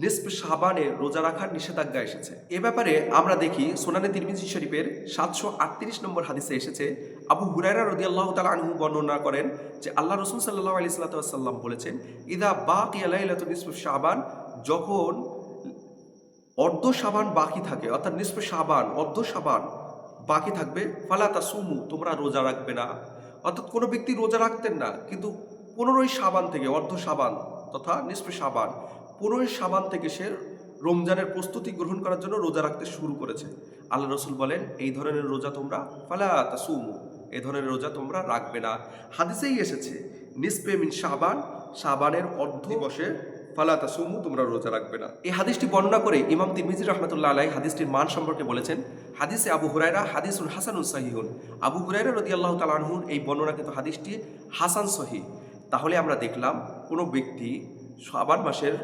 নিসফ শাবানে রোজা রাখার নিষেধাজ্ঞা এসেছে। এ ব্যাপারে আমরা দেখি সুনানে তিরমিজি শরীফের 738 নম্বর হাদিসে এসেছে, আবু হুরায়রা রাদিয়াল্লাহু তাআলা আনহু বর্ণনা করেন যে আল্লাহ রাসূল সাল্লাল্লাহু আলাইহি সাল্লাম বলেছেন, ইদা বাকিয়া লাইলাতু নিসফ শাবান, যখন অর্ধ শাবান বাকি থাকে অর্থাৎ নিসফ শাবান অর্ধ শাবান বাকি থাকবে, ফালা তাসুমু, তোমরা রোজা রাখবে না। অর্থাৎ কোনো ব্যক্তি রোজা রাখতেন না, কিন্তু 15ই শাবান থেকে অর্ধ শাবান তথা নিসফ শাবান 15ই শাবান থেকে সে রমজানের প্রস্তুতি গ্রহণ করার জন্য রোজা রাখতে শুরু করেছে। আল্লাহ রাসূল বলেন এই ধরনের রোজা তোমরা ফালা তাসুমু, এই ধরনের রোজা তোমরা রাখবে না। হাদিসেই এসেছে নিসফে মিন শাবান, শাবানের অর্ধ দিবসে ফালা তাসুমু, তোমরা রোজা রাখবে না। এই হাদিসটি বর্ণনা করে ইমাম তিরমিজি রাহমাতুল্লাহ আলাইহি হাদিসটির মান সম্পর্কে বলেছেন, হাদিসে আবু হুরায়রা হাদিসুল হাসানুন সহিহুন। আবু হুরায়রা রাদিয়াল্লাহু তাআলা আনহু এই বর্ণনাকৃত হাদিসটি হাসান সহিহ। তাহলে আমরা দেখলাম কোনো ব্যক্তি শাবান মাসের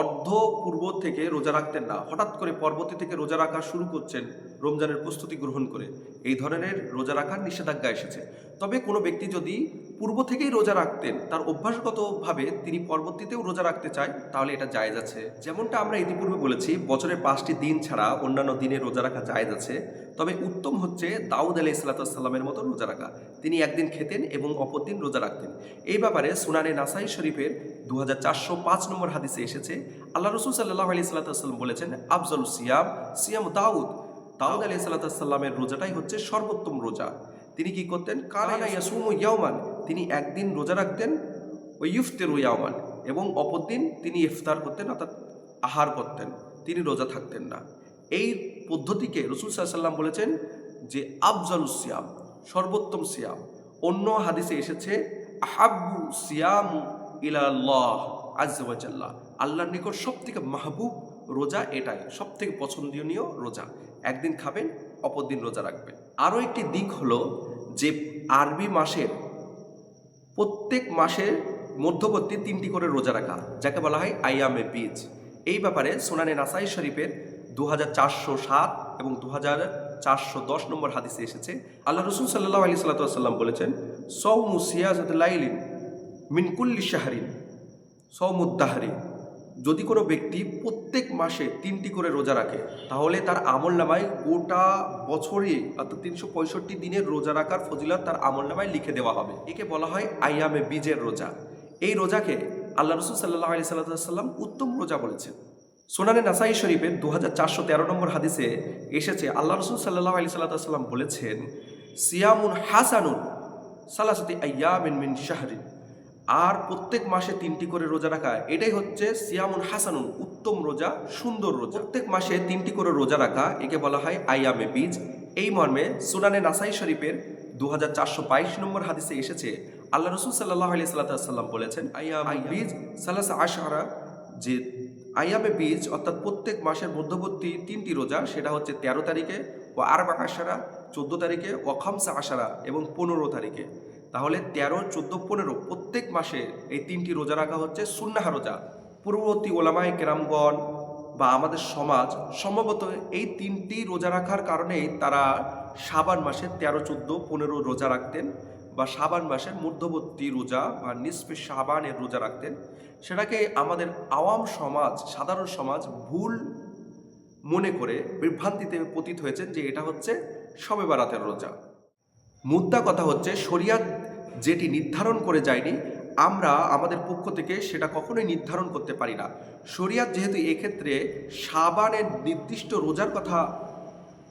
অর্ধ পূর্ব থেকে রোজা রাখতেন না, হঠাৎ করে পরবর্তী থেকে রোজা রাখা শুরু করছেন রমজানের প্রস্তুতি গ্রহণ করে, এই ধরনের রোজা রাখার নিষেধাজ্ঞা এসেছে। তবে কোনো ব্যক্তি যদি পূর্ব থেকেই রোজা রাখতেন, তার অভ্যাসগতভাবে তিনি পরবর্তীতেও রোজা রাখতে চায়, তাহলে এটা জায়েজ আছে। যেমনটা আমরা ইতিপূর্বে বলেছি, বছরের 5টি দিন ছাড়া অন্যান্য দিনে রোজা রাখা জায়েজ আছে। তবে উত্তম হচ্ছে দাউদ আলাইহিস সালামের মতো রোজা রাখা। তিনি একদিন খেতেন এবং অপর দিন রোজা রাখতেন। এই ব্যাপারে সুনানে নাসাই শরীফের 2405 নম্বর হাদিসে এসেছে, আল্লাহ রসুল সাল্লাল্লাহু আলাইহি সাল্লাম বলেছেন, আফজালুস সিয়াম সিয়াম দাউদ আলাইহিস সালামের রোজাটাই হচ্ছে সর্বোত্তম রোজা। তিনি কি করতেন? কানা ইয়াসুমু ইয়াওমান, তিনি একদিন রোজা রাখতেন, ওয়া ইফতিরু ইয়াওমান, এবং অপর দিন তিনি ইফতার করতেন, অর্থাৎ আহার করতেন, তিনি রোজা থাকতেন না। এই পদ্ধতিকে রাসূল সাল্লাল্লাহু আলাইহি ওয়াসাল্লাম বলেছেন যে আফজালুস সিয়াম, সর্বোত্তম সিয়াম। অন্য হাদিসে এসেছে আহাব্বু সিয়াম ইলাল্লাহ আযজা ওয়া জাল্লা, আল্লাহর নিকট সবথেকে মাহবুব রোজা এটাই, সবথেকে পছন্দনীয় রোজা। একদিন খাবেন, অপর দিন রোজা রাখবেন। আরও একটি দিক হলো যে আরবি মাসের প্রত্যেক মাসের মধ্যবর্তী 3টি করে রোজা রাখা, যাকে বলা হয় আইয়ামে বীজ। এই ব্যাপারে সুনানে নাসাই শরীফের 2407 এবং 2410 নম্বর হাদিসে এসেছে, আল্লাহ রসুল সাল্লাল্লাহু আলাইহি সাল্লাম বলেছেন, সাওমু সিয়াজাতুল লাইলিন মিন কুল্লি শাহরিন সাওমুদ দাহরি, যদি কোনো ব্যক্তি প্রত্যেক মাসে 3টি করে রোজা রাখে, তাহলে তার আমলনামায় গোটা বছরে অর্থাৎ 365 দিনের রোজা রাখার ফজিলত তার আমলনামায় লিখে দেওয়া হবে। একে বলা হয় আইয়ামে বীজের রোজা। এই রোজাকে আল্লাহ রসুল সাল্লাল্লাহু আলাইহি সাল্লাম উত্তম রোজা বলেছেন। সুনানে নাসাই শরীফের 2413 নম্বর হাদিসে এসেছে, আল্লাহ রসুল সাল্লাল্লাহু আলাইহি সাল্লাম বলেছেন, সিয়ামুন হাসানুন সালাসাতি আইয়ামিন মিন শাহরিন, আর প্রত্যেক মাসে 3টি করে রোজা রাখা, এটাই হচ্ছে সিয়ামুন হাসানুন, উত্তম রোজা, সুন্দর রোজা। প্রত্যেক মাসে 3টি করে রোজা রাখা, একে বলা হয় আইয়ামে বীজ। এই মর্মে সুনানে নাসাই শরীফের 2422 নম্বর হাদিসে এসেছে, আল্লাহ রসুল সাল্লাল্লাহু আলাইহি সাল্লাম বলেছেন, আইয়ামে বীজ সালাসা আশারা, যে আইয়ামে বীজ অর্থাৎ প্রত্যেক মাসের মধ্যবর্তী 3টি রোজা, সেটা হচ্ছে 13 তারিখে, ও আরবা আশারা 14 তারিখে, ও খামসা আশারা এবং 15 তারিখে। তাহলে 13, 14, 15 প্রত্যেক মাসে এই 3টি রোজা রাখা হচ্ছে সুন্নাহ রোজা। পূর্ববর্তী ওলামায়ে কেরামগণ বা আমাদের সমাজ সম্ভবত এই 3টি রোজা রাখার কারণেই তারা শাবান মাসে 13, 14, 15 রোজা রাখতেন, বা শাবান মাসের মধ্যবর্তী রোজা বা নিসফে শাবানের রোজা রাখতেন। সেটাকে আমাদের আওয়াম সমাজ, সাধারণ সমাজ ভুল মনে করে বিভ্রান্তিতে পতিত হয়েছেন যে এটা হচ্ছে শবে বারাতের রোজা। মুদ্রা কথা হচ্ছে, শরিয়াত যেটি নির্ধারণ করে যায়নি, আমরা আমাদের পক্ষ থেকে সেটা কখনোই নির্ধারণ করতে পারি না। শরিয়াত যেহেতু এক্ষেত্রে শাবানের নির্দিষ্ট রোজার কথা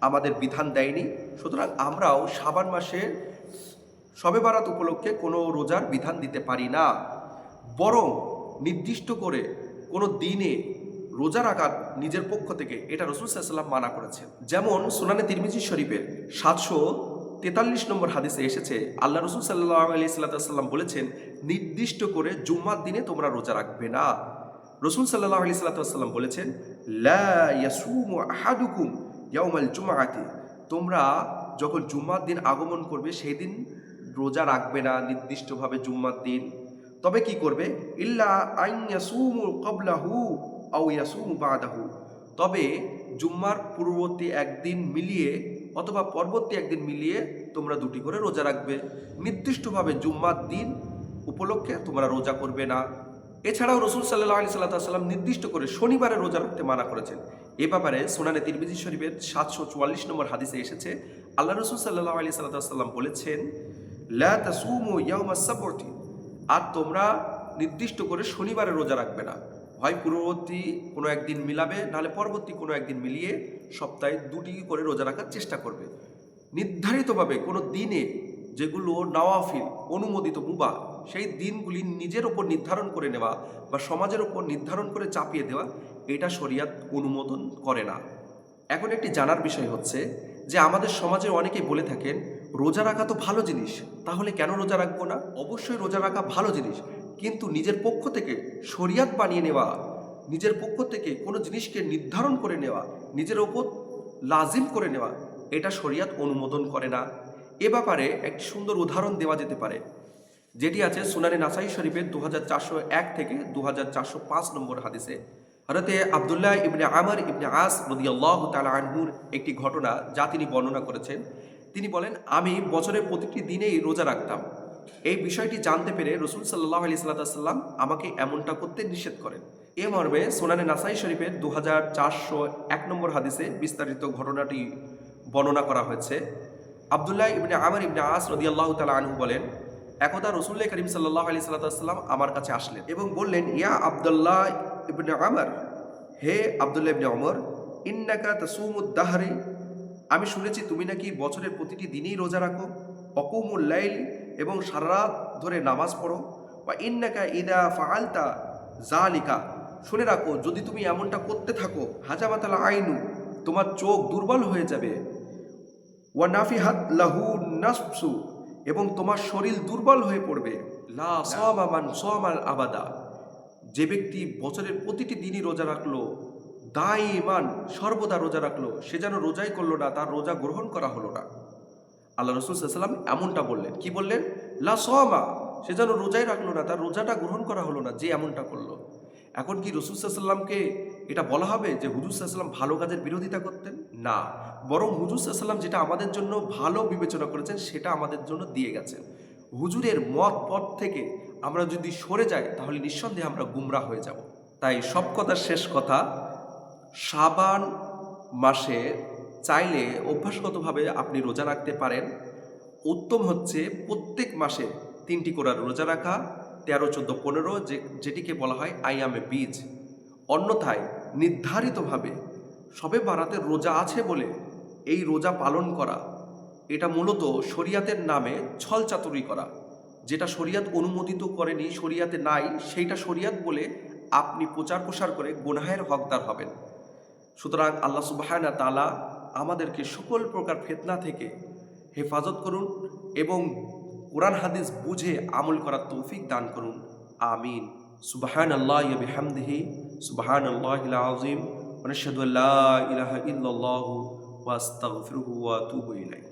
আমাদের বিধান দেয়নি, সুতরাং আমরাও শাবান মাসে শবে বারাত উপলক্ষে কোনো রোজার বিধান দিতে পারি না। বরং নির্দিষ্ট করে কোনো দিনে রোজা রাখা নিজের পক্ষ থেকে, এটা রাসূল সাল্লাল্লাহু আলাইহি ওয়াসাল্লাম মানা করেছেন। যেমন সুনানে তিরমিজি শরীফের 743 নম্বর হাদিসে এসেছে, আল্লাহ রসুল সাল্লাল্লাহু আলাইহি সাল্লাম বলেছেন, নির্দিষ্ট করে জুম্মার দিনে তোমরা রোজা রাখবে না। রসুল সাল্লাল্লাহু আলাইহি সাল্লাম বলেছেন, লা ইয়াসুমু আহাদুকুম ইয়াউমাল জুমআতি, তোমরা যখন জুম্মার দিন আগমন করবে সেই দিন রোজা রাখবে না নির্দিষ্টভাবে জুম্মার দিন। তবে কি করবে? ইল্লা আন ইয়াসুমু ক্বাবলাহু আও ইয়াসুমু বাদাহু, তবে জুম্মার পূর্ববর্তী একদিন মিলিয়ে অথবা পরবর্তী একদিন মিলিয়ে তোমরা 2টি করে রোজা রাখবে। নির্দিষ্টভাবে জুম্মার দিন উপলক্ষে তোমরা রোজা করবে না। এছাড়াও রাসূল সাল্লাল্লাহু আলাইহি সাল্লাম নির্দিষ্ট করে শনিবারে রোজা রাখতে মানা করেছেন। এ ব্যাপারে সুনানে তিরমিজি শরীফের 744 নম্বর হাদিসে এসেছে, আল্লাহ রাসূল সাল্লাল্লাহু আলাইহি সাল্লাম বলেছেন, লা তাসুমু ইয়াউমাস সাবতি, আর তোমরা নির্দিষ্ট করে শনিবারে রোজা রাখবে না। হয় পূর্ববর্তী কোনো একদিন মিলাবে, নাহলে পরবর্তী কোনো একদিন মিলিয়ে সপ্তাহে 2টি করে রোজা রাখার চেষ্টা করবে। নির্ধারিতভাবে কোনো দিনে যেগুলো নওয়াফিল, অনুমোদিত, মুবাহ, সেই দিনগুলি নিজের ওপর নির্ধারণ করে নেওয়া বা সমাজের ওপর নির্ধারণ করে চাপিয়ে দেওয়া, এটা শরিয়াত অনুমোদন করে না। এখন একটি জানার বিষয় হচ্ছে যে আমাদের সমাজে অনেকেই বলে থাকেন, রোজা রাখা তো ভালো জিনিস, তাহলে কেন রোজা রাখবো না? অবশ্যই রোজা রাখা ভালো জিনিস, কিন্তু নিজের পক্ষ থেকে শরিয়াত বানিয়ে নেওয়া, নিজের পক্ষ থেকে কোনো জিনিসকে নির্ধারণ করে নেওয়া, নিজের ওপর লাজিম করে নেওয়া, এটা শরিয়াত অনুমোদন করে না। এ ব্যাপারে একটি সুন্দর উদাহরণ দেওয়া যেতে পারে। যেটি আছে সুনানে নাসাই শরীফের 2401 থেকে 2405 নম্বর হাদিসে হযরতে আব্দুল্লাহ ইবনে আমর ইবনে আস রাদিয়াল্লাহু তাআলা আনহুর একটি ঘটনা যা তিনি বর্ণনা করেছেন। তিনি বলেন, আমি বছরের প্রতিটি দিনেই রোজা রাখতাম। এই বিষয়টি জানতে পেরে রাসূল সাল্লাল্লাহু আলাইহি সাল্লাম আমাকে এমনটা করতে নিষেধ করেন। এ মর্মে সুনানে নাসাই শরীফের 2401 নম্বর হাদিসে বিস্তারিত ঘটনাটি বর্ণনা করা হয়েছে। আব্দুল্লাহ ইবনে আমর ইবনে আস রাদিয়াল্লাহু তাআলা আনহু বলেন, একদা রাসূলুল্লাহ করিম সাল্লাল্লাহু আলাইহি সাল্লাম আমার কাছে আসলেন এবং বললেন, ইয়া আব্দুল্লাহ ইবনে আমর, হে আব্দুল্লাহ ইবনে ওমর, ইন্নাকা তাসুমুদ দাহরি, আমি শুনেছি তুমি নাকি বছরের প্রতিটি দিনেই রোজা রাখো, অকুমুল লাইল, এবং সারা রাত ধরে নামাজ পড়ো, বা ইন্নাকা ইদা ফাআলতা যালিকা, শুনে রাখো যদি তুমি এমনটা করতে থাকো, হাজামাতাল আইনু, তোমার চোখ দুর্বল হয়ে যাবে, ওয়া নাফিহাত লাহু নাফসু, এবং তোমার শরীর দুর্বল হয়ে পড়বে, লা সামা মান সামাল আবাদা, যে ব্যক্তি বছরের প্রতিটি দিনই রোজা রাখলো, দাইমান সর্বদা রোজা রাখলো, সে যেন রোজাই করলো না, তার রোজা গ্রহণ করা হলো না। আল্লাহ রাসূল সাল্লাল্লাহু আলাইহি ওয়াসাল্লাম এমনটা বললেন। কি বললেন? লা সামা, সে যেন রোজাই রাখলো না, তার রোজাটা গ্রহণ করা হলো না, যে এমনটা করলো। এখন কি রাসূল সাল্লাল্লাহু আলাইহি ওয়াসাল্লামকে এটা বলা হবে যে হুজুর সাল্লাল্লাহু আলাইহি ওয়াসাল্লাম ভালো কাজের বিরোধিতা করতেন? না, বরং হুজুর সাল্লাল্লাহু আলাইহি ওয়াসাল্লাম যেটা আমাদের জন্য ভালো বিবেচনা করেছেন সেটা আমাদের জন্য দিয়ে গেছেন। হুজুরের মত পথ থেকে আমরা যদি সরে যাই তাহলে নিঃসন্দেহে আমরা গুমরাহ হয়ে যাব। তাই সব কথার শেষ কথা, শাবান মাসে চাইলে অভ্যাসগতভাবে আপনি রোজা রাখতে পারেন। উত্তম হচ্ছে প্রত্যেক মাসে 3টি করে রোজা রাখা, 13, 14, 15, যেটিকে বলা হয় আইয়ামে বীজ। অন্যথায় নির্ধারিতভাবে সবে বারাতে রোজা আছে বলে এই রোজা পালন করা, এটা মূলত শরিয়াতের নামে ছলচাতুরি করা। যেটা শরিয়াত অনুমোদিত করেনি, শরিয়াতে নাই, সেইটা শরিয়াত বলে আপনি প্রচার প্রসার করে গুনাহের হকদার হবেন। সুতরাং আল্লাহ সুবহানাহু ওয়া তাআলা আমাদেরকে সকল প্রকার ফিতনা থেকে হেফাজত করুন এবং কোরআন হাদিস বুঝে আমল করার তৌফিক দান করুন। আমিন। সুবহানাল্লাহি ওয়া বিহামদিহি, সুবহানাল্লাহিল আযীম, ওয়া নাশহাদু আল্লা ইলাহা ইল্লাল্লাহু ওয়া আস্তাগফিরুহু ওয়া আতুবু ইলাইহি।